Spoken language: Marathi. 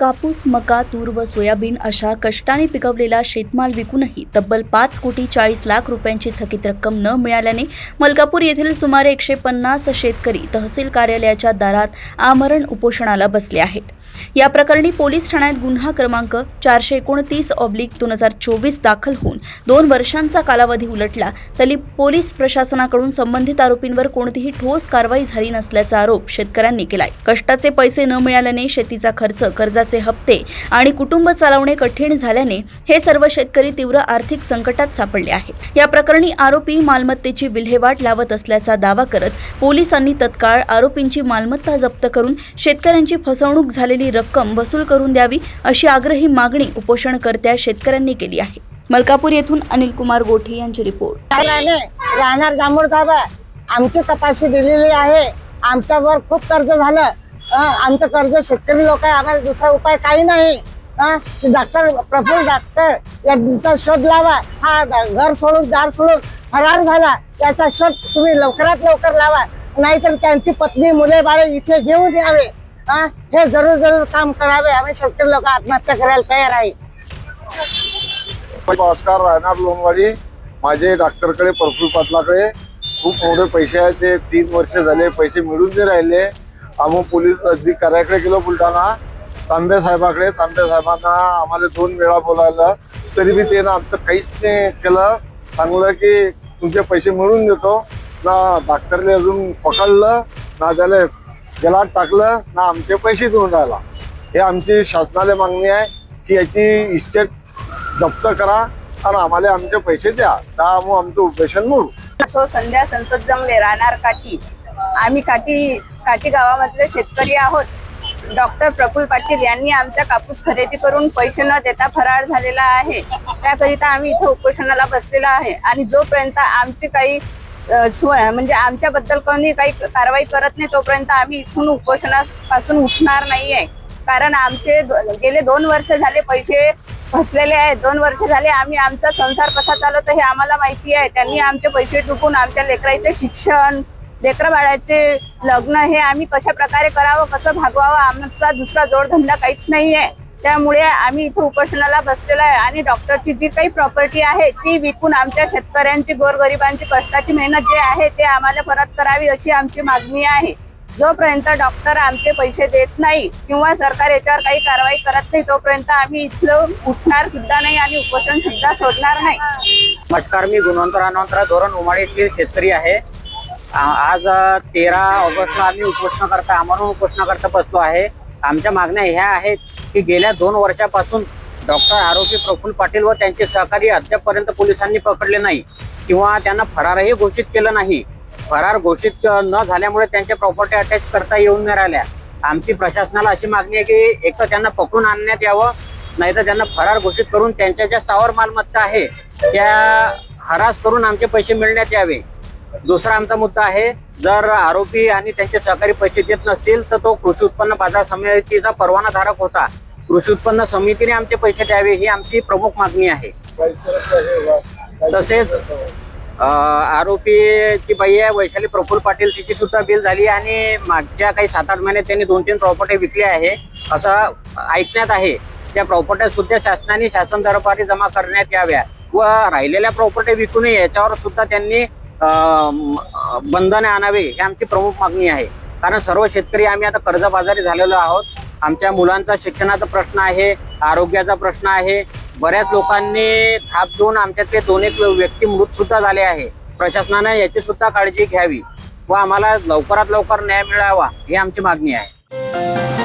कापूस, मका, तूर व सोयाबीन अशा कष्टाने पिकवलेला शेतमाल विकूनही तब्बल 5,40,00,000 रुपयांची थकीत रक्कम न मिळाल्याने मलकापूर येथील सुमारे 150 शेतकरी तहसील कार्यालयाच्या दारात आमरण उपोषणाला बसले आहेत। या प्रकरणी पोलीस ठाण्यात गुन्हा क्रमांक 429/2024 दाखल होऊन 2 वर्षांचा कालावधी उलटला तरी पोलीस प्रशासनाकडून संबंधित आरोपींवर कोणतीही ठोस कारवाई झाली नसल्याचा आरोप शेतकऱ्यांनी केलाय। कष्टाचे पैसे न मिळाल्याने शेतीचा खर्च, कर्जाचे हप्ते आणि कुटुंब चालवणे कठीण झाल्याने हे सर्व शेतकरी तीव्र आर्थिक संकटात सापडले आहेत। या प्रकरणी आरोपी मालमत्तेची विल्हेवाट लावत असल्याचा दावा करत पोलिसांनी तत्काळ आरोपींची मालमत्ता जप्त करून शेतकऱ्यांची फसवणूक झालेली रक्कम वसूल करून द्यावी अशी आग्रही मागणी उपोषणकर्त्या शेतकऱ्यांनी केली आहे। मलकापूर येथून अनिल कुमार गोठे यांची रिपोर्ट। राहणार जांभूळ ताबा, आमची तपासणी दिलेली आहे। आमच्यावर खूप कर्ज झालं। आमचं कर्ज शेतकरी लोक आहे, आम्हाला दुसरा उपाय काही नाही। डॉक्टर प्रफुल्ल डॉक्टर यांचा शोध लावा। हा घर सोडून दार सोडून फरार झाला, याचा शोध तुम्ही लवकरात लवकर लावा, नाहीतर त्यांची पत्नी मुले बाळे इथे घेऊन यावे। हे जरूर काम करावे। आम्ही शेतकरी लोक आत्महत्या करायला तयार आहे। नमस्कार, राहणार लोणवाडी। माझे डॉक्टरकडे प्रफुल्ल पाटलाकडे खूप मोठे पैसे आहेत, ते 3 वर्ष झाले पैसे मिळून नाही राहिले। आम्ही पोलीस अधिकाऱ्याकडे गेलो बुलढाणा, तांबे साहेबांकडे। तांबे साहेबांना आम्हाला 2 वेळा बोलावलं, तरी बी त्यानं आमचं काहीच नाही केलं। सांगलं की तुमचे पैसे मिळून देतो, ना डॉक्टरने अजून पकडलं, ना त्याला जलात टाकलं, ना आमचे पैसे देऊन राहिला। हे आमची शासनाला मागणी आहे की याची इस्टेट जप्त करा आणि आम्हाला आमचे पैसे द्या, त्यामुळे आमचं उपोषण मोडू। संध्या संसद जमले, राहणार काठी। आम्ही काठी गावामधले शेतकरी आहोत। डॉक्टर प्रफुल्ल पाटील यांनी आमचा कापूस खरेदी करून पैसे न देता फरार झालेला आहे। त्याकरिता आम्ही इथे उपोषणाला बसलेला आहे आणि जोपर्यंत आमची काही म्हणजे आमच्याबद्दल कोणी काही कारवाई करत नाही तोपर्यंत आम्ही इथून उपोषणापासून उठणार नाहीये। कारण आमचे गेले 2 वर्ष झाले पैसे फसलेले आहेत। 2 वर्ष झाले आम्ही आमचा संसार कसा चालवतो हे आम्हाला माहिती आहे। त्यांनी आमचे पैसे टुकून आमच्या लेकराचे शिक्षण, लेकरं बाळाचे लग्न हे आम्ही कशा प्रकारे करावं, कसं भागवावं, आमचा दुसरा जोडधंदा काहीच नाही आहे। त्यामुळे आम्ही इथे उपोषणाला बसलेला आहे आणि डॉक्टरची जी काही प्रॉपर्टी आहे ती विकून आमच्या शेतकऱ्यांची, गोरगरिबांची कष्टाची मेहनत जे आहे ते आम्हाला परत करावी अशी आमची मागणी आहे। जोपर्यंत डॉक्टर आमचे पैसे देत नाही किंवा सरकार याच्यावर काही कारवाई करत नाही तोपर्यंत आम्ही इथलं उठणार सुद्धा नाही आणि उपोषण सुद्धा सोडणार नाही। नमस्कार, मी गुणवंतराव धोरण उमाडी येथील शेतकरी आहे। आज 13 ऑगस्टला आम्ही आमरण उपोषणाकरता बसलो आहे। आमच्या मागण्या ह्या आहेत की गेल्या 2 वर्षापासून डॉक्टर आरोपी प्रफुल्ल पाटील व त्यांचे सहकारी अद्यापपर्यंत पोलिसांनी पकडले नाही किंवा त्यांना फरारही घोषित केलं नाही। फरार घोषित न झाल्यामुळे त्यांच्या प्रॉपर्टी अटॅच करता येऊन नाही राहिल्या। आमची प्रशासनाला अशी मागणी आहे की एक तर त्यांना पकडून आणण्यात यावं, नाहीतर त्यांना फरार घोषित करून त्यांच्या ज्या स्थावर मालमत्ता आहे त्या हरास करून आमचे पैसे मिळण्यात यावे। दुसरा आमचा मुद्दा आहे, जर आरोपी आणि त्यांचे सहकारी पैसे देत नसतील तर तो कृषी उत्पन्न बाजार समितीचा परवाना धारक होता, कृषी उत्पन्न समितीने आमचे पैसे द्यावे ही आमची प्रमुख मागणी आहे। तसेच आरोपीची बाई आहे वैशाली प्रफुल्ल पाटील, तिची सुद्धा बिल झाली आणि मागच्या काही 7-8 महिन्यात त्यांनी 2-3 प्रॉपर्टी विकल्या आहे असं ऐकण्यात आहे। त्या प्रॉपर्ट्या सुद्धा शासनाने शासन दरबारी जमा करण्यात याव्या व राहिलेल्या प्रॉपर्टी विकू नये याच्यावर सुद्धा त्यांनी बंधने आणावे ही आमची प्रमुख मागणी आहे। कारण सर्व शेतकरी आम्ही आता कर्जबाजारी झालेलो आहोत। आमच्या मुलांचा शिक्षणाचा प्रश्न आहे, आरोग्याचा प्रश्न आहे। बऱ्याच लोकांनी थाप देऊन आमच्यातले 2-1 व्यक्ती मृत सुद्धा झाले आहे। प्रशासनाने याची सुद्धा काळजी घ्यावी व आम्हाला लवकरात लवकर न्याय मिळावा ही आमची मागणी आहे।